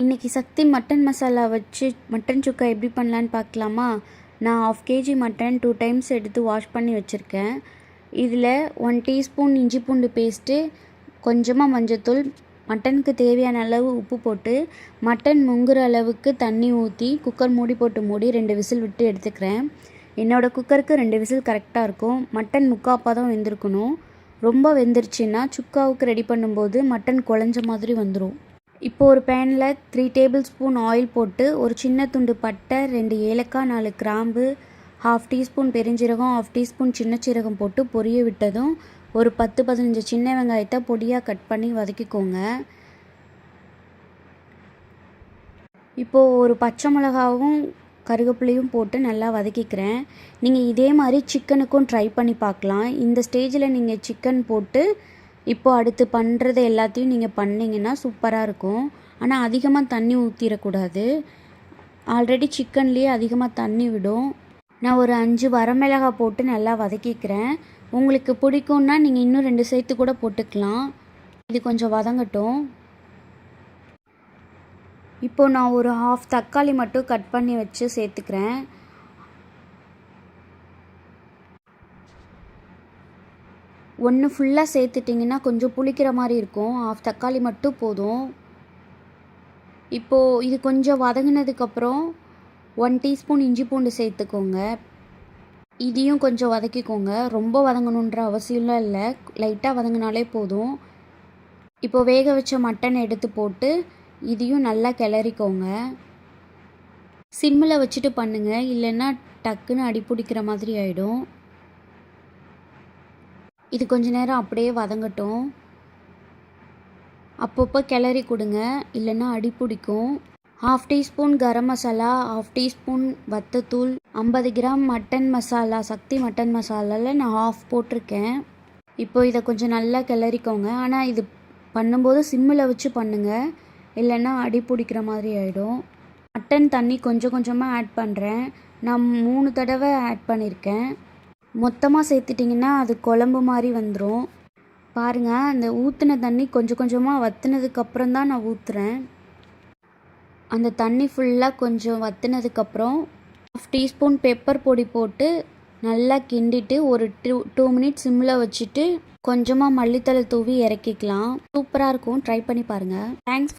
இன்றைக்கி சக்தி மட்டன் மசாலா வச்சு மட்டன் சுக்கா எப்படி பண்ணலான்னு பார்க்கலாமா? நான் 1/2 kg மட்டன் 2 டைம்ஸ் எடுத்து வாஷ் பண்ணி வச்சுருக்கேன். இதில் 1 டீஸ்பூன் இஞ்சி பூண்டு பேஸ்ட்டு, கொஞ்சமாக மஞ்சத்தூள், மட்டனுக்கு தேவையான அளவு உப்பு போட்டு மட்டன் முங்குற அளவுக்கு தண்ணி ஊற்றி குக்கர் மூடி போட்டு மூடி 2 விசில் விட்டு எடுத்துக்கிறேன். என்னோடய குக்கருக்கு 2 விசில் கரெக்டாக இருக்கும். மட்டன் முக்காப்பாக வெந்திருக்கணும். ரொம்ப வெந்துருச்சுன்னா சுக்காவுக்கு ரெடி பண்ணும்போது மட்டன் குழஞ்ச மாதிரி வந்துடும். இப்போ ஒரு பேனில் 3 டேபிள் ஸ்பூன் ஆயில் போட்டு ஒரு சின்ன துண்டு பட்டை, 2 ஏலக்காய், 4 கிராம்பு, 1/2 டீஸ்பூன் பெருஞ்சீரகம், 1/2 டீஸ்பூன் சின்ன சீரகம் போட்டு பொரிய விட்டதும் ஒரு 10-15 சின்ன வெங்காயத்தை பொடியாக கட் பண்ணி வதக்கிக்கோங்க. இப்போது ஒரு பச்சை மிளகாவும் கருவேப்பிலையும் போட்டு நல்லா வதக்கிக்கிறேன். நீங்கள் இதே மாதிரி சிக்கனுக்கும் ட்ரை பண்ணி பார்க்கலாம். இந்த ஸ்டேஜில் நீங்கள் சிக்கன் போட்டு இப்போது அடுத்து பண்ணுறது எல்லாத்தையும் நீங்கள் பண்ணிங்கன்னா சூப்பராக இருக்கும். ஆனால் அதிகமாக தண்ணி ஊற்றிடக்கூடாது. ஆல்ரெடி சிக்கன்லேயே அதிகமாக தண்ணி விடும். நான் ஒரு 5 வரமிளகாய் போட்டு நல்லா வதக்கிக்கிறேன். உங்களுக்கு பிடிக்கும்னா நீங்கள் இன்னும் 2 சேர்த்து கூட போட்டுக்கலாம். இது கொஞ்சம் வதங்கட்டும். இப்போது நான் ஒரு 1/2 தக்காளி மட்டும் கட் பண்ணி வச்சு சேர்த்துக்கிறேன். ஒன்று ஃபுல்லாக சேர்த்துட்டிங்கன்னா கொஞ்சம் புளிக்கிற மாதிரி இருக்கும். 1/2 தக்காளி மட்டும் போதும். இப்போது இது கொஞ்சம் வதங்கினதுக்கப்புறம் 1 டீஸ்பூன் இஞ்சி பூண்டு சேர்த்துக்கோங்க. இதையும் கொஞ்சம் வதக்கிக்கோங்க. ரொம்ப வதங்கணுன்ற அவசியம்லாம் இல்லை, லைட்டாக வதங்கினாலே போதும். இப்போது வேக வச்ச மட்டன் எடுத்து போட்டு இதையும் நல்லா கிளறிக்கோங்க. சிம்மில் வச்சுட்டு பண்ணுங்கள், இல்லைன்னா டக்குன்னு அடி பிடிக்கிற மாதிரி ஆகிடும். இது கொஞ்ச நேரம் அப்படியே வதங்கட்டும். அப்பப்போ கிளறி கொடுங்க, இல்லைன்னா அடி பிடிக்கும். 1/2 டீஸ்பூன் கரம் மசாலா, 1/2 டீஸ்பூன் வத்தத்தூள், 50 gram mutton masala, Sakthi mutton மசாலாவில் நான் 1/2 போட்டிருக்கேன். இப்போது இதை கொஞ்சம் நல்லா கிளறிக்கோங்க. ஆனால் இது பண்ணும்போது சிம்மில் வச்சு பண்ணுங்கள், இல்லைன்னா அடி பிடிக்கிற மாதிரி ஆகிடும். மட்டன் தண்ணி கொஞ்சம் கொஞ்சமாக ஆட் பண்ணுறேன். நான் 3 தடவை ஆட் பண்ணியிருக்கேன். மொத்தமாக சேர்த்துட்டிங்கன்னா அது குழம்பு மாதிரி வந்துடும். பாருங்கள், அந்த ஊற்றின தண்ணி கொஞ்சம் கொஞ்சமாக வற்றினதுக்கப்புறம் தான் நான் ஊற்றுறேன். அந்த தண்ணி ஃபுல்லாக கொஞ்சம் வற்றினதுக்கப்புறம் 1/2 டீஸ்பூன் பெப்பர் பொடி போட்டு நல்லா கிண்டிட்டு ஒரு 2 மினிட்ஸ் சிம்மில் வச்சுட்டு கொஞ்சமாக மல்லித்தழை தூவி இறக்கிக்கலாம். சூப்பராக இருக்கும், ட்ரை பண்ணி பாருங்கள். தேங்க்ஸ்.